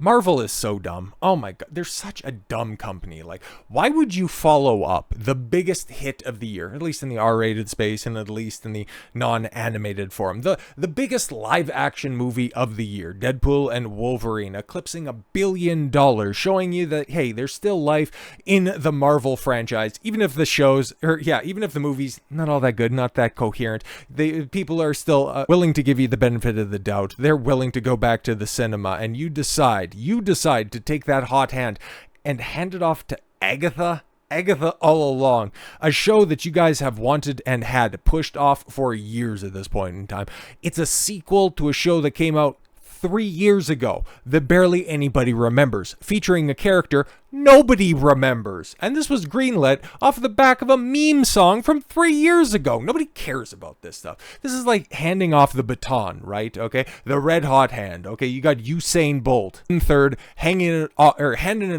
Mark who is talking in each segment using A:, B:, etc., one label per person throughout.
A: Marvel is so dumb. Oh my god, they're such a dumb company. Like, why would you follow up the biggest hit of the year, at least in the R-rated space and at least in the non-animated form, the biggest live-action movie of the year, Deadpool and Wolverine, eclipsing $1 billion, showing you that, hey, there's still life in the Marvel franchise, even if the shows, even if the movie's not all that good, not that coherent, people are still willing to give you the benefit of the doubt. They're willing to go back to the cinema, and you decide to take that hot hand and hand it off to Agatha All Along, a show that you guys have wanted and had pushed off for years at this point in time. It's a sequel to a show that came out 3 years ago that barely anybody remembers, featuring a character nobody remembers. And this was greenlit off the back of a meme song from 3 years ago. Nobody cares about this stuff. This is like handing off the baton, right? Okay, the red hot hand. Okay, you got Usain Bolt in third, handing it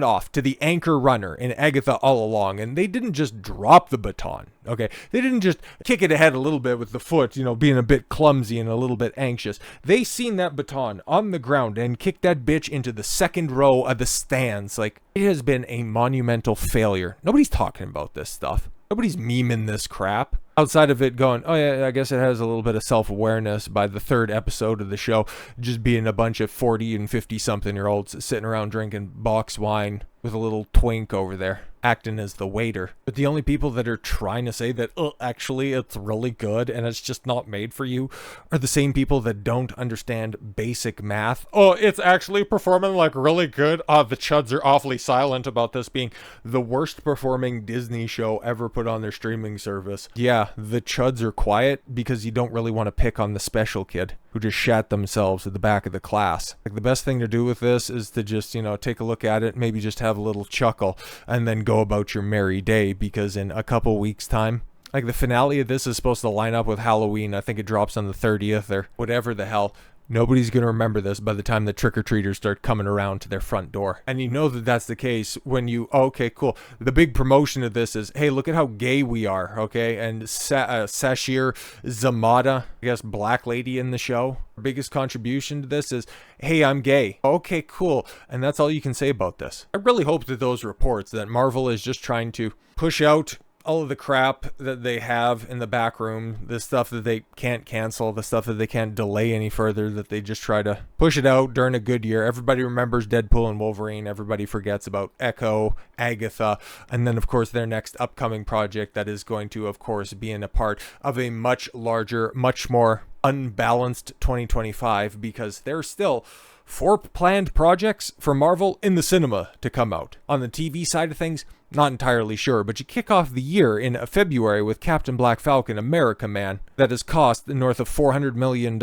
A: off to the anchor runner in Agatha All Along, and they didn't just drop the baton. Okay, they didn't just kick it ahead a little bit with the foot, being a bit clumsy and a little bit anxious. They seen that baton on the ground and kicked that bitch into the second row of the stands. Like, it has been a monumental failure. Nobody's talking about this stuff. Nobody's memeing this crap. Outside of it going, oh yeah, I guess it has a little bit of self-awareness by the third episode of the show, just being a bunch of 40 and 50-something-year-olds sitting around drinking box wine with a little twink over there, acting as the waiter. But the only people that are trying to say that, actually, it's really good and it's just not made for you, are the same people that don't understand basic math. Oh, it's actually performing like really good. The chuds are awfully silent about this being the worst performing Disney show ever put on their streaming service. Yeah, the chuds are quiet because you don't really want to pick on the special kid who just shat themselves at the back of the class. Like, the best thing to do with this is to just, take a look at it, maybe just have a little chuckle, and then go about your merry day, because in a couple weeks' time, like, the finale of this is supposed to line up with Halloween. I think it drops on the 30th or whatever the hell. Nobody's going to remember this by the time the trick-or-treaters start coming around to their front door. And you know that that's the case when okay, cool. The big promotion of this is, hey, look at how gay we are, okay? And Sashir Zamata, I guess black lady in the show, her biggest contribution to this is, hey, I'm gay. Okay, cool. And that's all you can say about this. I really hope that those reports that Marvel is just trying to push out all of the crap that they have in the back room, the stuff that they can't cancel, the stuff that they can't delay any further, that they just try to push it out during a good year. Everybody remembers Deadpool and Wolverine. Everybody forgets about Echo, Agatha, and then, of course, their next upcoming project that is going to, of course, be in a part of a much larger, much more unbalanced 2025, because there's still 4 planned projects for Marvel in the cinema to come out. On the TV side of things, not entirely sure, but you kick off the year in February with Captain Black Falcon America Man, that has cost north of $400 million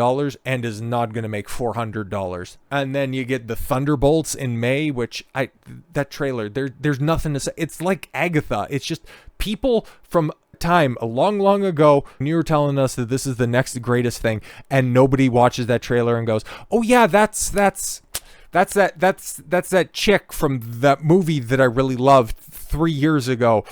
A: and is not going to make $400. And then you get the Thunderbolts in May, which that trailer, there's nothing to say. It's like Agatha. It's just people from time a long ago, and you were telling us that this is the next greatest thing, and nobody watches that trailer and goes, oh yeah, that's that chick from that movie that I really loved 3 years ago.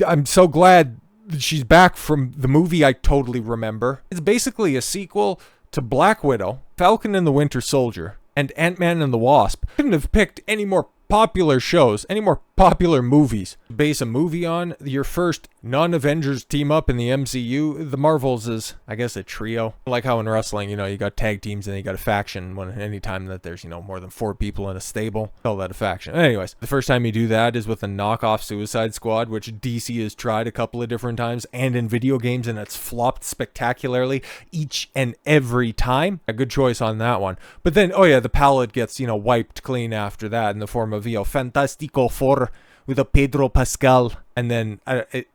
A: I'm so glad she's back from the movie I totally remember. It's basically a sequel to Black Widow, Falcon and the Winter Soldier, and Ant-Man and the Wasp. Couldn't have picked any more popular shows, any more popular movies to base a movie on. Your first non-Avengers team up in the MCU. The Marvels is, I guess, a trio. Like how in wrestling, you got tag teams and then you got a faction. Anytime that there's, more than 4 people in a stable, call that a faction. Anyways, the first time you do that is with a knockoff Suicide Squad, which DC has tried a couple of different times and in video games, and it's flopped spectacularly each and every time. A good choice on that one. But then, the palette gets, wiped clean after that in the form of, Fantastico Four with a Pedro Pascal. And then,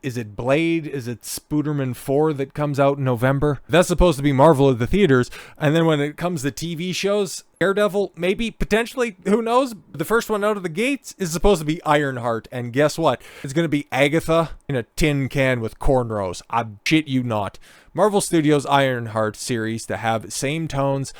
A: is it Blade? Is it Spooderman 4 that comes out in November? That's supposed to be Marvel at the theaters. And then when it comes to TV shows, Daredevil, maybe, potentially, who knows? The first one out of the gates is supposed to be Ironheart. And guess what? It's going to be Agatha in a tin can with cornrows. I shit you not. Marvel Studios' Ironheart series to have same tones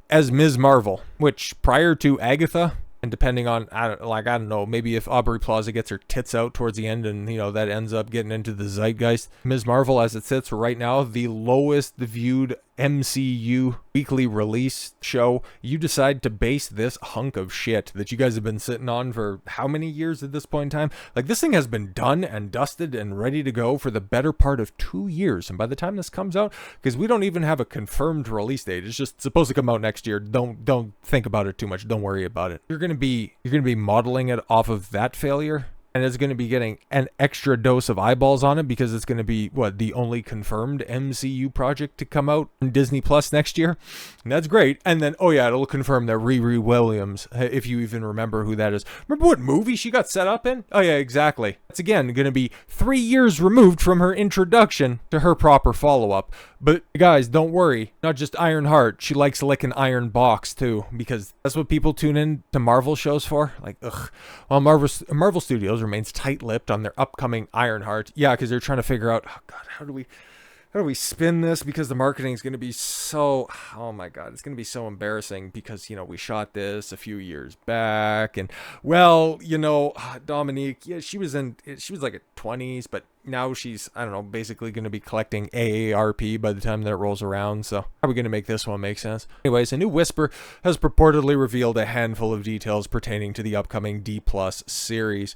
A: as Ms. Marvel, which prior to Agatha, and depending on, I don't know, maybe if Aubrey Plaza gets her tits out towards the end and, that ends up getting into the zeitgeist. Ms. Marvel, as it sits right now, the lowest viewed MCU weekly release show, you decide to base this hunk of shit that you guys have been sitting on for how many years at this point in time? Like, this thing has been done and dusted and ready to go for the better part of 2 years. And by the time this comes out, because we don't even have a confirmed release date, it's just supposed to come out next year. Don't think about it too much. Don't worry about it. You're gonna be modeling it off of that failure. And it's going to be getting an extra dose of eyeballs on it because it's going to be, the only confirmed MCU project to come out on Disney Plus next year. And that's great. And then, it'll confirm that Riri Williams, if you even remember who that is. Remember what movie she got set up in? Oh, yeah, exactly. It's, again, going to be 3 years removed from her introduction to her proper follow-up. But, guys, don't worry. Not just Ironheart. She likes licking Iron Box, too, because that's what people tune in to Marvel shows for. Like, ugh. Well, Marvel Studios remains tight-lipped on their upcoming Ironheart. Yeah, because they're trying to figure out, how do we spin this? Because the marketing is going to be so, oh my God, it's going to be so embarrassing because, we shot this a few years back. And, Dominique, yeah, she was like at 20s, but now she's, I don't know, basically going to be collecting AARP by the time that it rolls around. So how are we going to make this one make sense? Anyways, a new whisper has purportedly revealed a handful of details pertaining to the upcoming D+ series.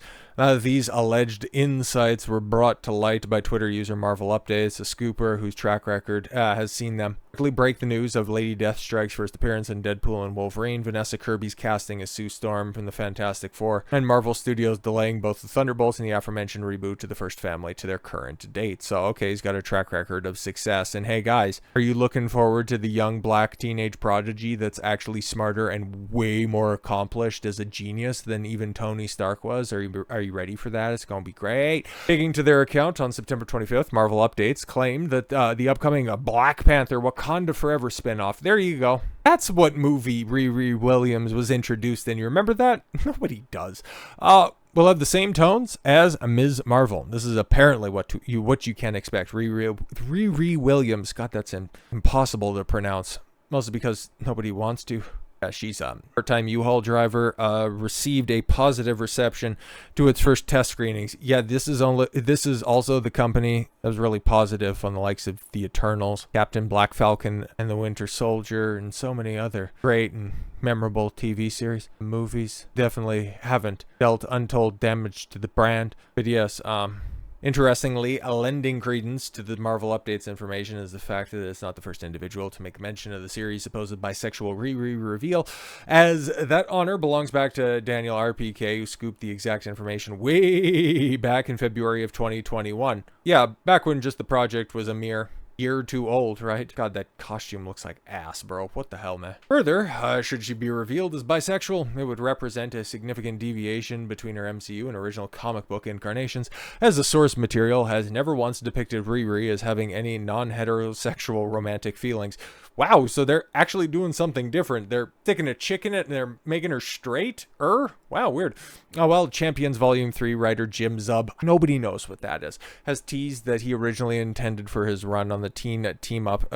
A: These alleged insights were brought to light by Twitter user Marvel Updates, a scooper whose track record has seen them quickly break the news of Lady Deathstrike's first appearance in Deadpool and Wolverine, Vanessa Kirby's casting as Sue Storm from the Fantastic Four, and Marvel Studios delaying both the Thunderbolts and the aforementioned reboot to the first family to their current date. So, okay, he's got a track record of success. And hey, guys, are you looking forward to the young black teenage prodigy that's actually smarter and way more accomplished as a genius than even Tony Stark was? Are you ready for that? It's going to be great. Taking to their account on September 25th, Marvel Updates claimed that the upcoming Black Panther Wakanda Forever spinoff, there you go. That's what movie Riri Williams was introduced in. You remember that? Nobody does. Will have the same tones as Ms. Marvel. This is apparently what you can expect. Riri Williams. God, that's impossible to pronounce. Mostly because nobody wants to. She's a part-time U-Haul driver, received a positive reception to its first test screenings. Yeah, this is also the company that was really positive on the likes of The Eternals, Captain Black Falcon and the Winter Soldier, and so many other great and memorable TV series. Movies definitely haven't dealt untold damage to the brand. But yes, interestingly, lending credence to the Marvel Updates information is the fact that it's not the first individual to make mention of the series' supposed bisexual Riri reveal, as that honor belongs back to Daniel RPK, who scooped the exact information way back in February of 2021. Yeah, back when just the project was a mere year or two old, right? God, that costume looks like ass, bro. What the hell, man? Further, should she be revealed as bisexual, it would represent a significant deviation between her MCU and original comic book incarnations, as the source material has never once depicted Riri as having any non-heterosexual romantic feelings. Wow, so they're actually doing something different. They're sticking a chick in it and they're making her straight? Wow, weird. Oh, well, Champions Volume 3 writer Jim Zub, nobody knows what that is, has teased that he originally intended for his run on the teen team-up.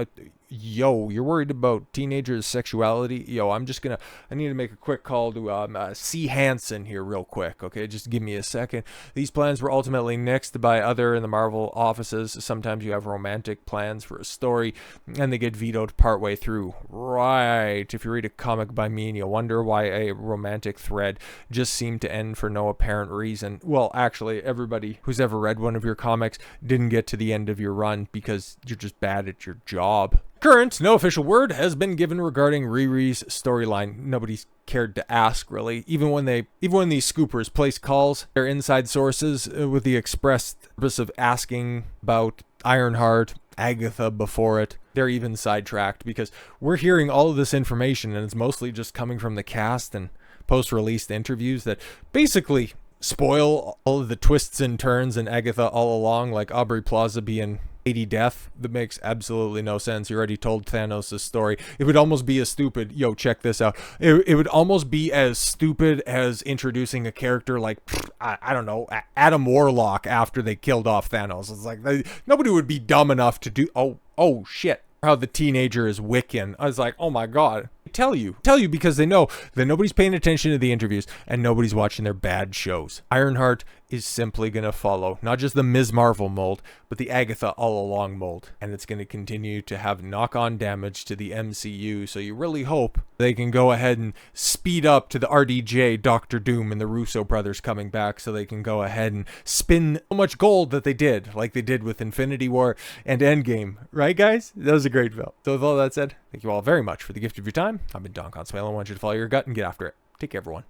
A: Yo, you're worried about teenagers' sexuality? Yo, I need to make a quick call to C. Hansen here real quick, okay? Just give me a second. These plans were ultimately nixed by other in the Marvel offices. Sometimes you have romantic plans for a story, and they get vetoed partway through. Right. If you read a comic by me and you wonder why a romantic thread just seemed to end for no apparent reason, well, actually, everybody who's ever read one of your comics didn't get to the end of your run because you're just bad at your job. No official word has been given regarding Riri's storyline. Nobody's cared to ask, really. Even when these scoopers place calls, their inside sources with the express purpose of asking about Ironheart, Agatha before it, they're even sidetracked because we're hearing all of this information and it's mostly just coming from the cast and post-release interviews that basically spoil all of the twists and turns in Agatha All Along, like Aubrey Plaza being Lady Death. That makes absolutely no sense. You already told Thanos' story. It would almost be as stupid. Yo, check this out. It would almost be as stupid as introducing a character like, I don't know, Adam Warlock after they killed off Thanos. It's like, nobody would be dumb enough to do, oh shit. How the teenager is Wiccan. I was like, oh my God. Tell you because they know that nobody's paying attention to the interviews and nobody's watching their bad shows. Ironheart is simply going to follow not just the Ms. Marvel mold, but the Agatha All Along mold. And it's going to continue to have knock-on damage to the MCU. So you really hope they can go ahead and speed up to the RDJ, Doctor Doom, and the Russo brothers coming back so they can go ahead and spin so much gold that they did, like they did with Infinity War and Endgame. Right, guys? That was a great film. So with all that said, thank you all very much for the gift of your time. I've been Don Consuelo. I want you to follow your gut and get after it. Take care, everyone.